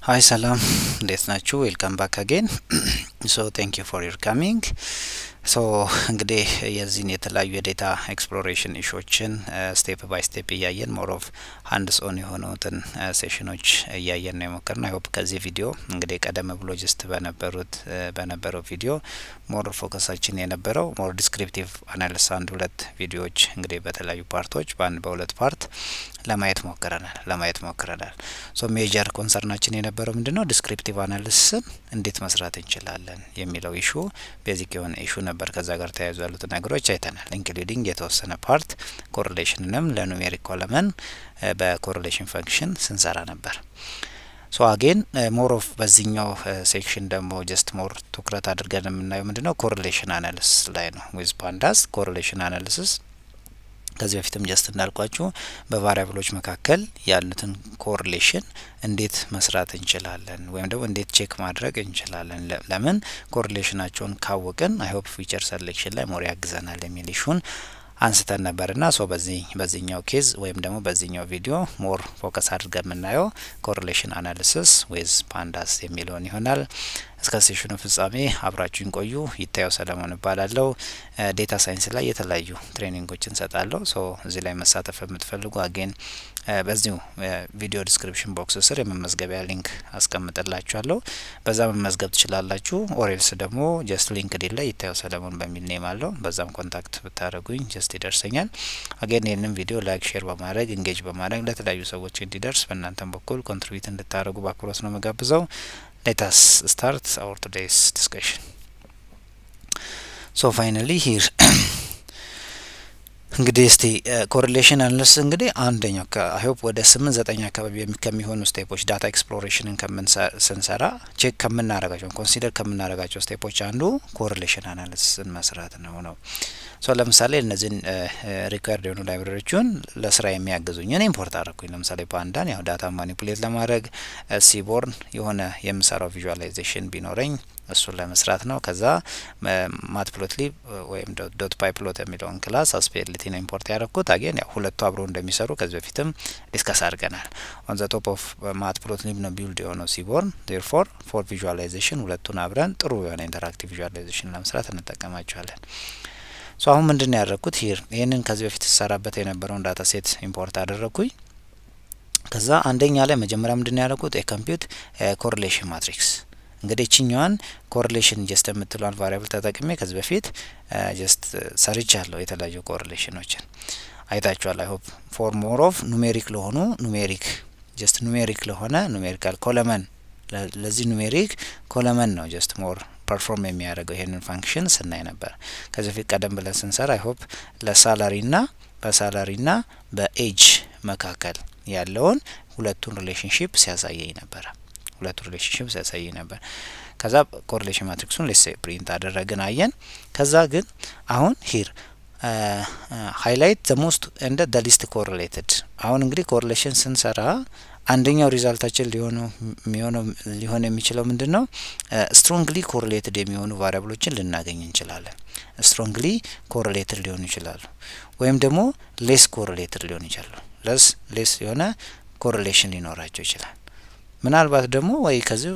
Hi Salam, እንዴት ናችሁ? ዌልካም ባክ አጌን ሶ ቴንክ ዩ ፎር ዩር ካሚንግ ሶ እንግዲህ የዚህን የተለያዩ የዴታ ኤክስፕሎሬሽን ኢሹዎችን ስቴፕ ባይ ስቴፕ እያየን ሞር ኦፍ ሃንድስ ኦን የሆኑትን ሴሽኖች እያየን ነው የሞከርነው። አይ ሆፕ ከዚህ ቪዲዮ እንግዲህ ቀደም ብሎ ጅስት በነበረው ቪዲዮ ሞር ፎከሳችን የነበረው ሞር ዲስክሪፕቲቭ አናሊሲስ አንድ ሁለት ቪዲዮዎች እንግዲህ በተለያዩ ፓርቶች በሁለት ፓርት ለማየት ሞክረናል። ሶ ሜጀር ኮንሰርናችን የነበረው ምንድነው ዲስክሪፕቲቭ አናሊሲስን እንዴት መስራት እንችላለን የሚለው ኢሹ ቤዚክ የሆነ ኢሹ ነበር። ከዛ ጋር ተያይዞ ያሉት ነገሮች አይተናል። ኢንክሉዲንግ የተወሰነ ፓርት ኮሪሌሽንንም ለኑሜሪክ ኮለመን በኮሪሌሽን ፈንክሽን ስንሰራ ነበር። ሶ አጌን ሞር ኦፍ በዚህኛው ሴክሽን ደግሞ ጀስት ሞር ትኩረት አድርገን የምናየው ምንድነው ኮሪሌሽን አናሊሲስ ላይ ነው። ዊዝ ፓንዳስ ኮሪሌሽን አናሊሲስ ከዚህ በፊትም ጀስት እንዳልኳችሁ በቫሪያብሎች መካከል ያሉትን ኮሪሌሽን እንዴት መስራት እንችላለን ወይም ደግሞ እንዴት ቼክ ማድረግ እንችላለን። ለምን ኮሪሌሽናቸውን ካወቅን አይ ሆፕ ፊቸር ሴሌክሽን ላይ ሞር ያግዘናል የሚል ኢሹን አንስተን ነበርና ሶ በዚህኛው ኬዝ ወይም ደግሞ በዚህኛው ቪዲዮ ሞር ፎከስ አድርገን የምናየው ኮሪሌሽን አናሊሲስ ዊዝ ፓንዳስ የሚለውን ይሆናል። እስከ ሴሽኑ ፍጻሜ አብራችሁን ቆዩ። ይታየው ሰለሞን እባላለሁ። ዴታ ሳይንስ ላይ የተለያዩ ትሬኒንጎችን ሰጣለሁ። ሶ እዚህ ላይ መሳተፍ የምትፈልጉ አጌን በዚሁ ቪዲዮ ዲስክሪፕሽን ቦክስ ስር የመመዝገቢያ ሊንክ አስቀምጥላችኋለሁ። በዛ መመዝገብ ትችላላችሁ። ኦሬልስ ደግሞ ጀስት ሊንክድኢን ላይ ይታየው ሰለሞን በሚል ኔም አለው። በዛም ኮንታክት ብታደርጉኝ ጀስት ይደርሰኛል። አጌን ይህንን ቪዲዮ ላይክ፣ ሼር በማድረግ ኢንጌጅ በማድረግ ለተለያዩ ሰዎች እንዲደርስ በእናንተም በኩል ኮንትሪቢዩት እንድታደርጉ በአክብሮት ነው መጋብዘው። Let us start our today's discussion. So finally here እንግዲህ እስቲ ኮሪሌሽን አናሊሲስ እንግዲህ አንደኛው አይ ሆፕ ወደ 8-9 አካባቢ ከሚሆኑ ስቴፖች ዳታ ኤክስፕሎሬሽንን ስንሰራ ቼክ ከምናረጋቸው ኮንሲደር ከምናረጋቸው ስቴፖች አንዱ ኮሪሌሽን አናሊሲስን መስራት ነው። ሶ ለምሳሌ እነዚህን ሪኳየርድ የሆኑ ላይብረሪዎችን ለስራ የሚያግዙኝ እኔ ኢምፖርት አደረኩኝ። ለምሳሌ ፓንዳን ያው ዳታ ማኒፑሌት ለማድረግ ሲቦርን የሆነ የምሰራው ቪዥዋላይዜሽን ቢኖረኝ እሱን ለመስራት ነው። ከዛ ማትፕሎትሊብ ወይም ዶት ፓይፕሎት የሚለውን ክላስ አስፔሊቲ ነው ኢምፖርት ያደረኩት። አጌን ያው ሁለቱ አብረው እንደሚሰሩ ከዚህ በፊትም ዲስከስ አድርገናል። ኦን ዘ ቶፕ ኦፍ ማትፕሎትሊብ ነው ቢልድ የሆነው ሲቦርን። ዴርፎር ፎር ቪዥዋላይዜሽን ሁለቱን አብረን ጥሩ የሆነ ኢንተራክቲቭ ቪዥዋላይዜሽን ለመስራት እንጠቀማቸዋለን። ሶ አሁን ምንድን ያደረኩት ሂር ይህንን ከዚህ በፊት ተሰራበት የነበረውን ዳታ ሴት ኢምፖርት አደረኩኝ። ከዛ አንደኛ ላይ መጀመሪያ ምንድን ያደረኩት የኮምፒውት ኮሪሌሽን ማትሪክስ እንግዲህ እቺኛዋን ኮሪሌሽን ጀስት የምትሏን ቫሪያብል ተጠቅሜ ከዚህ በፊት ጀስት ሰርቻለሁ። የተለያዩ ኮሪሌሽኖችን አይታችኋል። አይ ሆፕ ፎር ሞር ኦፍ ኑሜሪክ ለሆኑ ኑሜሪክ ለሆነ ኑሜሪካል ኮለመን ለዚህ ኑሜሪክ ኮለመን ነው ጀስት ሞር ፐርፎርም የሚያደርገው ይሄንን ፋንክሽን ስናይ ነበር። ከዚህ በፊት ቀደም ብለን ስንሰራ አይ ሆፕ በሳላሪና በኤጅ መካከል ያለውን ሁለቱን ሪሌሽንሺፕ ሲያሳየኝ ነበር። ከዛ ኮሪሌሽን ማትሪክሱን ሌትስ ሴይ ፕሪንት አደረግን አየን። ከዛ ግን አሁን ሂር ሃይላይት ዘ ሞስት ኤንድ ዘ ሊስት ኮሪሌትድ። አሁን እንግዲህ ኮሪሌሽን ስንሰራ አንደኛው ሪዛልታችን ሊሆን የሚችለው ምንድነው ስትሮንግሊ ኮሪሌትድ የሚሆኑ ቫሪያብሎችን ልናገኝ እንችላለን። ስትሮንግሊ ኮሪሌትድ ሊሆኑ ይችላሉ ወይም ደግሞ ሌስ ኮሪሌትድ ሊሆኑ ይችላሉ። ሌስ የሆነ ኮሪሌሽን ሊኖራቸው ይችላል። ምናልባት ደግሞ ወይ ከዚህ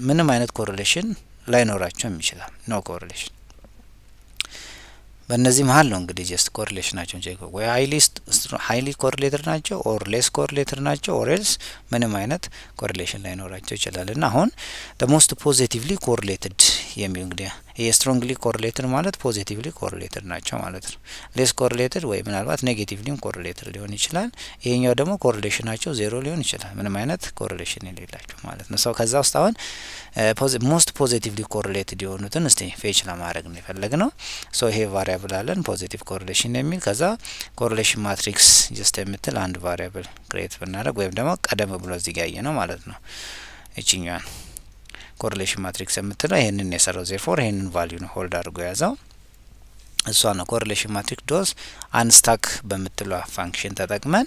ምንም አይነት ኮሪሌሽን ላይኖራቸውም ይችላል። ኖ ኮሪሌሽን በእነዚህ መሀል ነው እንግዲህ ጀስት ኮሪሌሽናቸውን ቼክ ወይ ሃይሊ ኮሪሌትድ ናቸው ኦር ሌስ ኮሪሌትድ ናቸው ኦር ኤልስ ምንም አይነት ኮሪሌሽን ላይኖራቸው ይችላል። እና አሁን the most positively correlated የሚል እንግዲህ ስትሮንግሊ ኮሪሌትድ ማለት ፖዚቲቭሊ ኮሪሌትድ ናቸው ማለት ነው። ሌስ ኮሪሌትድ ወይ ምናልባት ኔጌቲቭሊ ኮሪሌትድ ሊሆን ይችላል። ይሄኛው ደግሞ ኮሪሌሽናቸው ዜሮ ሊሆን ይችላል፣ ምንም አይነት ኮሪሌሽን የሌላቸው ማለት ነው። ሰው ከዛ ውስጥ አሁን ሞስት ፖዚቲቭሊ ኮሪሌትድ የሆኑትን እስቲ ፌች ለማድረግ ነው የፈለግነው። ሶ ይሄ ቫሪያብል አለን ፖዚቲቭ ኮሪሌሽን የሚል ከዛ ኮሪሌሽን ማትሪክስ ጀስት የምትል አንድ ቫሪያብል ክሬት ብናደርግ ወይም ደግሞ ቀደም ብሎ እዚህ ጋር ያየ ነው ማለት ነው። እቺኛን ኮሪሌሽን ማትሪክስ የምትለው ይሄንን የሰራው ዜርፎር ይሄንን ቫልዩ ነው ሆልድ አድርጎ ያዛው እሷ ነው። ኮሪሌሽን ማትሪክስ ዶስ አንስታክ በምትለው ፋንክሽን ተጠቅመን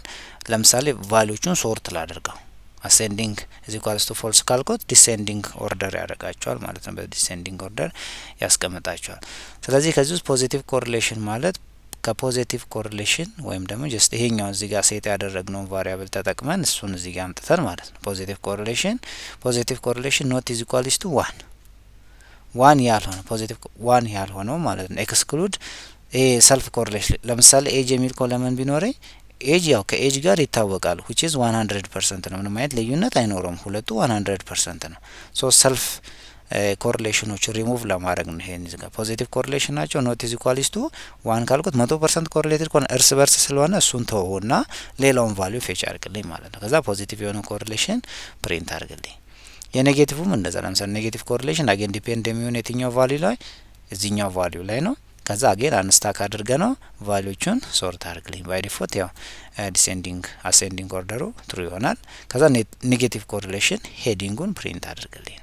ለምሳሌ ቫልዩቹን ሶርት ላድርገው አሴንዲንግ ኢዝ ኢኳልስ ቱ ፎልስ ካልኩት ዲሴንዲንግ ኦርደር ያደርጋቸዋል ማለት ነው። በዲሴንዲንግ ኦርደር ያስቀምጣቸዋል። ስለዚህ ከዚህ ውስጥ ፖዚቲቭ ኮሪሌሽን ማለት ከፖዚቲቭ ኮሪሌሽን ወይም ደግሞ ጀስት ይሄኛው እዚህ ጋር ሴት ያደረግነው ቫሪያብል ተጠቅመን እሱን እዚህ ጋር አምጥተን ማለት ነው ፖዚቲቭ ኮሪሌሽን ኖት ኢዝ ኢኳልስ ቱ 1 ያልሆነ ፖዚቲቭ 1 ያልሆነው ማለት ነው ኤክስክሉድ ሰልፍ ኮሪሌሽን ለምሳሌ ኤጅ የሚል ኮለመን ቢኖረኝ ኤጅ ያው ከኤጅ ጋር ይታወቃል which is 100% ነው ምንም አይነት ልዩነት አይኖረውም ሁለቱ 100% ነው ሶ ሰልፍ ኮሪሌሽኖች ሪሙቭ ለማድረግ ነው ይሄን እዚህ ጋር ፖዚቲቭ ኮሪሌሽን ናቸው ኖት ኢዝ ኢኳልስ ቱ 1 ካልኩት 100% ኮሪሌትድ ኮን እርስ በርስ ስለሆነ እሱን ተውና ሌላውን ቫልዩ ፌች አድርግልኝ ማለት ነው ከዛ ፖዚቲቭ የሆነ ኮሪሌሽን ፕሪንት አድርግልኝ የኔጌቲቭም እንደዛ ለምሳሌ ኔጌቲቭ ኮሪሌሽን አገን ዲፔንድ የሚሆን የትኛው ቫልዩ ላይ እዚህኛው ቫልዩ ላይ ነው ከዛ አገን አንስታክ አድርገ ነው ቫልዩቹን ሶርት አድርግልኝ ባይ ዲፎልት ያው ዲሴንዲንግ አሴንዲንግ ኦርደሩ ትሩ ይሆናል ከዛ ኔጌቲቭ ኮሪሌሽን ሄዲንጉን ፕሪንት አድርግልኝ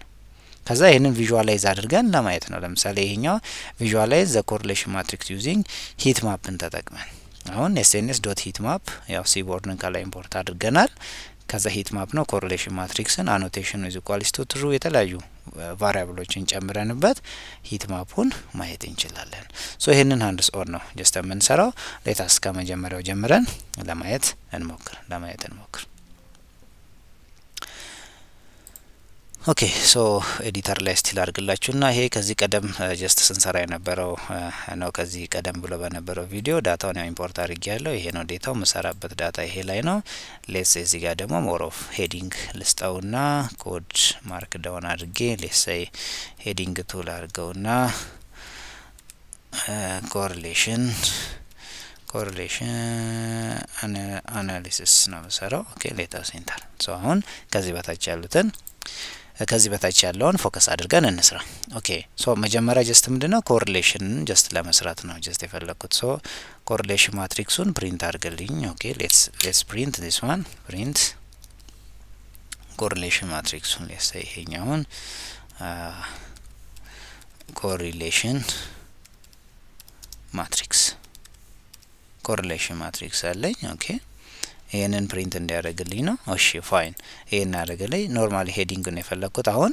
ከዛ ይሄንን ቪዥዋላይዝ አድርገን ለማየት ነው ለምሳሌ ይሄኛው ቪዥዋላይዝ ዘ ኮሪሌሽን ማትሪክስ ዩዚንግ ሂት ማፕን ተጠቅመን አሁን sns.heatmap ያው ሲቦርድን ከላይ ኢምፖርት አድርገናል ከዛ ሂት ማፕ ነው ኮሪሌሽን ማትሪክስን አኖቴሽን ኢዝ ኢኳልስ ቱ ትሩ የተለያዩ ቫሪያብሎችን ጨምረንበት ሂት ማፑን ማየት እንችላለን ሶ ይሄንን ሃንድስ ኦን ነው ጀስት የምንሰራው ሌታስ ከመጀመሪያው ጀምረን ለማየት እንሞክር ኦኬ ሶ ኤዲተር ላይ ስቲል አድርግላችሁና ይሄ ከዚህ ቀደም ጀስት ስንሰራ የነበረው ነው ከዚህ ቀደም ብሎ በነበረው ቪዲዮ ዳታውን ያው ኢምፖርት አድርጌያለሁ ይሄ ነው ዴታው መሰራበት ዳታ ይሄ ላይ ነው ሌትስ እዚህ ጋር ደግሞ ሞር ኦፍ ሄዲንግ ልስጠውና ኮድ ማርክ ዳውን አድርጌ ሌትስ ሄዲንግ ቱል አድርገውና ኮሪሌሽን አናሊሲስ ነው መሰራው ኦኬ ሌታስ ኢንተር ሶ አሁን ከዚህ በታች ያለውን ፎከስ አድርገን እንስራ ኦኬ ሶ መጀመሪያ ጀስት ምንድነው ኮሪሌሽን ጀስት ለመስራት ነው ጀስት የፈለኩት ሶ ኮሪሌሽን ማትሪክሱን ፕሪንት አድርግልኝ ኦኬ ሌትስ ፕሪንት ዲስ ዋን ፕሪንት ኮሪሌሽን ማትሪክሱን ሌትስ ይሄኛውን ኮሪሌሽን ማትሪክስ አለኝ ኦኬ ይሄንን ፕሪንት እንዲያደርግልኝ ነው እሺ ፋይን ይሄን አደረገልኝ ኖርማሊ ሄዲንግ ነው የፈለኩት አሁን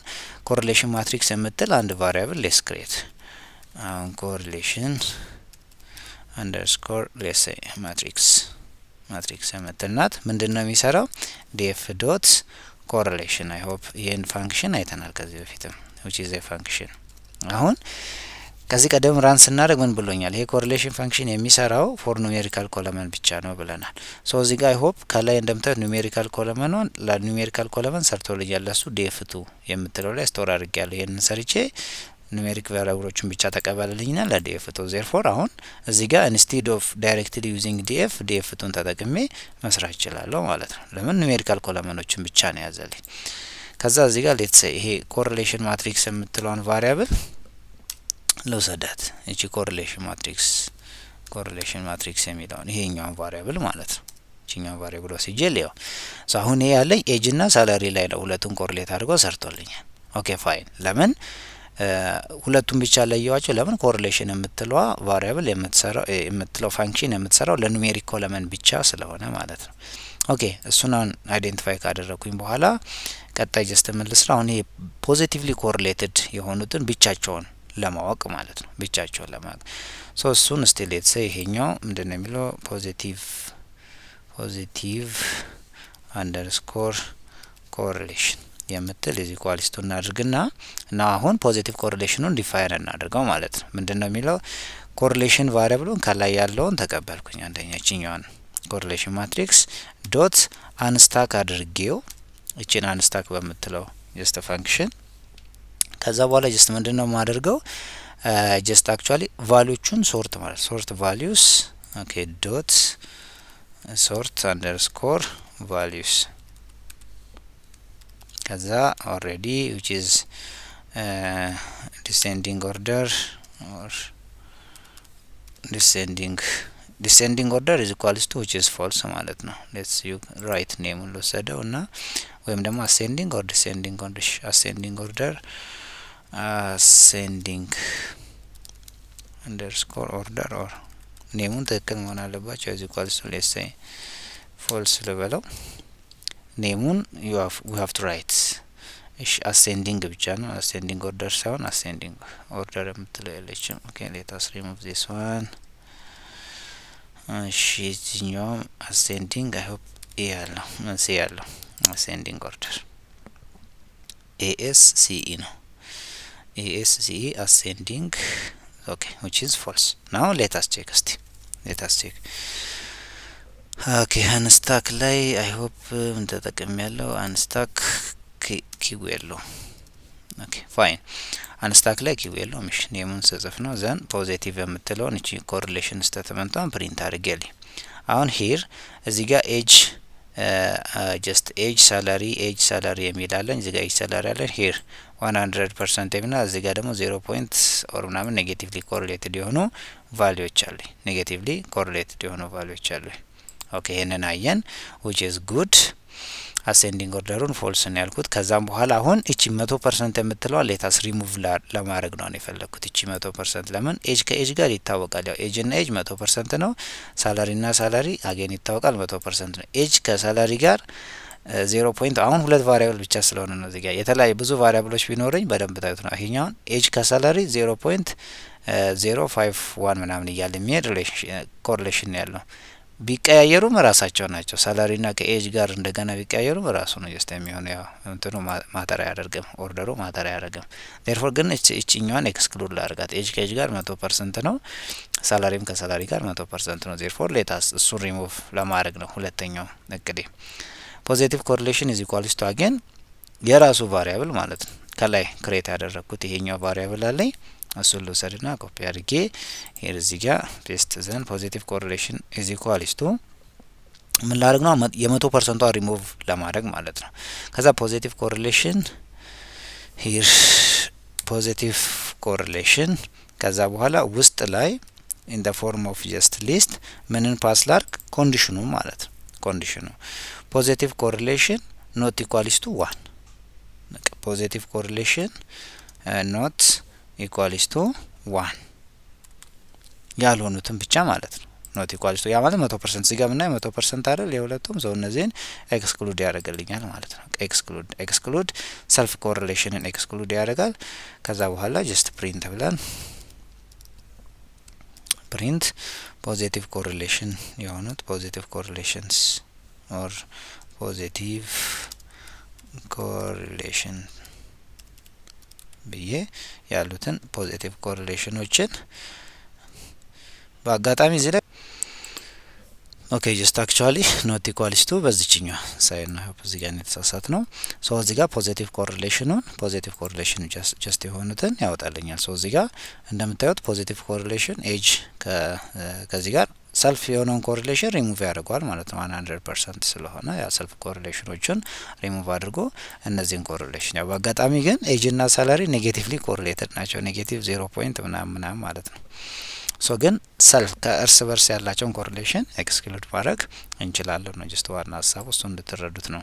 ኮሪሌሽን ማትሪክስ የምትል አንድ ቫሪያብል ሌትስ ክሬት አሁን ኮሪሌሽን አንደርስኮር ሌትስ ማትሪክስ የምትልናት ምንድነው የሚሰራው df ዶት ኮሪሌሽን አይ ሆፕ ይሄን ፋንክሽን አይተናል ከዚህ በፊትም which is a function አሁን ከዚህ ቀደም ራን ስናደርግ ምን ብሎኛል ይሄ ኮሪሌሽን ፋንክሽን የሚሰራው ፎር ኑሜሪካል ኮለመን ብቻ ነው ብለናል ሶ እዚህ ጋር አይ ሆፕ ከላይ እንደምታዩት ኑሜሪካል ኮለመኑን ለኑሜሪካል ኮለመን ሰርቶልኛል ለሱ df2 የምትለው ላይ ስቶር አድርጌያለሁ ይሄንን ሰርቼ ኑሜሪክ ቫሪያብሎችን ብቻ ተቀበልልኝና ለdf2 therefore አሁን እዚህ ጋር instead of directly using df2ን ተጠቅሜ መስራት እችላለሁ ማለት ነው ለምን ኑሜሪካል ኮለመኖችን ብቻ ነው ያዘልኝ ከዛ እዚህ ጋር ሌትስ ይሄ ኮሪሌሽን ማትሪክስ የምትለውን ቫሪያብል ለውሰዳት እቺ ኮሪሌሽን ማትሪክስ የሚለውን ይሄኛውን ቫሪያብል ማለት ነው እቺኛው ቫሪያብል ወስጄ ሌው ሶ አሁን ይሄ ያለኝ ኤጅ እና ሳላሪ ላይ ነው ሁለቱን ኮሪሌት አድርጎ ሰርቶልኛል ኦኬ ፋይን ለምን ሁለቱን ብቻ ለየዋቸው ለምን ኮሪሌሽን የምትለው ቫሪያብል የምትለው ፋንክሽን የምትሰራው ለኑሜሪክ ኮለመን ብቻ ስለሆነ ማለት ነው ኦኬ እሱን አይዴንቲፋይ ካደረኩኝ በኋላ ቀጣይ ጀስት መልስራ አሁን ይሄ ፖዚቲቭሊ ኮሪሌትድ የሆኑትን ብቻቸውን ለማወቅ ማለት ነው ብቻቸውን ለማወቅ ሶ እሱን ስቲል ሌትስ ይሄኛው ምንድነው የሚለው ፖዚቲቭ አንደርስኮር ኮሪሌሽን የምትል እዚ ኢኳልስ ቱ እናድርግና እና አሁን ፖዚቲቭ ኮሪሌሽኑን ዲፋይን እናድርገው ማለት ነው ምንድነው የሚለው ኮሪሌሽን ቫሪያብሉን ከላይ ያለውን ተቀበልኩኝ አንደኛችኛውን ኮሪሌሽን ማትሪክስ ዶት አንስታክ አድርጌው እቺን አንስታክ በመትለው ጀስት ፋንክሽን ከዛ በኋላ ጀስት ምንድነው ማደርገው ጀስት አክቹአሊ ቫልዩቹን ሶርት ማለት ሶርት ቫልዩስ ኦኬ ዶት ሶርት አንደርስኮር ቫልዩስ ከዛ ኦሬዲ which is descending order or descending order is equals to which is false ማለት ነው let's you write name ልወሰደውና ወይም ደግሞ ascending or descending order ascending underscore order or ኔሙን ትክክል መሆን አለባቸው as equals to let's say false ልበለው ኔሙን we have to write እሺ ascending ብቻ ነው ascending order ሳይሆን ascending order የምትለው ያለችው okay let us remove this one እሺ እዚህኛው አሴንዲንግ አይ ሆፕ ያለው ሲ ያለው አሴንዲንግ ኦርደር ASCE ነው። ASCE ascending. Okay, which is false. Now let us check. Okay, unstack ላይ I hope ተጠቅም ያለው unstack ኪው የለው። Okay, fine. unstack ላይ ኪው የለው ምሽ ኔሙን ጽፍ ነው ዘን ፖዚቲቭ የምትለውን እቺ ኮሪሌሽን ስቴትመንቷን ፕሪንት አድርጌልኝ። አሁን ሂር እዚህ ጋር ኤጅ just age salary የሚል አለን። እዚህ ጋር ኤጅ ሳላሪ አለን። ሂር 100% የሚና እዚህ ጋር ደግሞ 0 ፖይንት ኦር ምናምን ኔጌቲቭሊ ኮሪሌትድ የሆኑ ቫልዩዎች አሉ። ኔጌቲቭሊ ኮሪሌትድ የሆኑ ቫልዩዎች አሉ። ኦኬ ይሄንን አየን which is good. አሴንዲንግ ኦርደሩን ፎልስ ነው ያልኩት። ከዛም በኋላ አሁን እቺ 100% የምትለው ሌታስ ሪሙቭ ለማድረግ ነው የፈለኩት። እቺ 100% ለምን ኤጅ ከኤጅ ጋር ይታወቃል። ያው ኤጅ እና ኤጅ 100% ነው። ሳላሪ እና ሳላሪ አገን ይታወቃል 100% ነው። ኤጅ ከሳላሪ ጋር 0 ፖይንት አሁን ሁለት ቫሪያብል ብቻ ስለሆነ ነው። እዚህ ጋር የተለያየ ብዙ ቫሪያብሎች ቢኖርኝ በደንብ ታዩት ነው። ይሄኛው ኤጅ ከሳላሪ 0.051 ምናምን እያለ የሚሄድ ኮሪሌሽን ያለው ቢቀያየሩም ራሳቸው ናቸው። ሳላሪና ከኤጅ ጋር እንደገና ቢቀያየሩም ራሱ ነው ጀስት የሚሆነው። ያው እንትኑ ማተር አያደርግም፣ ኦርደሩ ማተር አያደርግም። ዴርፎር ግን እቺኛዋን ኤክስክሉድ ላርጋት። ኤጅ ከኤጅ ጋር 100% ነው፣ ሳላሪም ከሳላሪ ጋር 100% ነው። ዴርፎር ሌታስ እሱን ሪሙቭ ለማድረግ ነው ሁለተኛው እቅዴ። ፖዚቲቭ ኮሪሌሽን ኢዝ ኢኳልስ ቱ አገን የራሱ ቫሪያብል ማለት ነው። ከላይ ክሬት ያደረኩት ይሄኛው ቫሪያብል አለኝ። እሱን ልውሰድና ኮፒ አድርጌ ሄር እዚህ ጋር ፔስት ዘን ፖዚቲቭ ኮሪሌሽን ኢዝ ኢኳልስ ቱ ምን ላድርግ ነው የ100%ቷ ሪሙቭ ለማድረግ ማለት ነው። ከዛ ፖዚቲቭ ኮሪሌሽን ሄር ፖዚቲቭ ኮሪሌሽን ከዛ በኋላ ውስጥ ላይ ኢን ዘ ፎርም ኦፍ ጀስት ሊስት ምንን ፓስ ላርግ ኮንዲሽኑ ማለት ነው። ኮንዲሽኑ ፖዚቲቭ ኮሪሌሽን ኖት ኢኳልስ ቱ 1 ፖዚቲቭ ኮሪሌሽን ኖት ኢኳልስ ቱ 1 ያልሆኑትን ብቻ ማለት ነው። ኖት ኢኳልስ ቱ ያ ማለት 100% እዚህ ጋር ምናይ 100% አይደል የሁለቱም ዘው እነዚህን ኤክስክሉድ ያደርግልኛል ማለት ነው። ኤክስክሉድ ሰልፍ ኮሪሌሽንን ኤክስክሉድ ያደርጋል። ከዛ በኋላ ጀስት ፕሪንት ብለን ፕሪንት ፖዚቲቭ ኮሪሌሽን የሆኑት ፖዚቲቭ ኮሪሌሽንስ ኦር ፖዚቲቭ ኮሪሌሽን ብዬ ያሉትን ፖዚቲቭ ኮሪሌሽኖችን በአጋጣሚ እዚህ ላይ ኦኬ ጀስት አክቹአሊ ኖት ኢኳልስ ቱ በዚህኛው ሳይን ነው እዚህ ጋር የተሳሳት ነው። ሶ እዚህ ጋር ፖዚቲቭ ኮሪሌሽን ጀስት የሆኑትን ያወጣልኛል። ሶ እዚህ ጋር እንደምታዩት ፖዚቲቭ ኮሪሌሽን ኤጅ ከዚህ ጋር ሰልፍ የሆነውን ኮሪሌሽን ሪሙቭ ያደርገዋል ማለት ነው። 100% ስለሆነ ያ ሰልፍ ኮሪሌሽኖችን ሪሙቭ አድርጎ እነዚህን ኮሪሌሽን ያው በአጋጣሚ ግን ኤጅ እና ሳላሪ ኔጌቲቭሊ ኮሪሌትድ ናቸው። ኔጌቲቭ 0 ፖይንት ምናምን ማለት ነው። ሶ ግን ሰልፍ ከእርስ በርስ ያላቸውን ኮሪሌሽን ኤክስክሉድ ማድረግ እንችላለን ነው ጀስት ዋና ሀሳቡ እሱ እንድትረዱት ነው።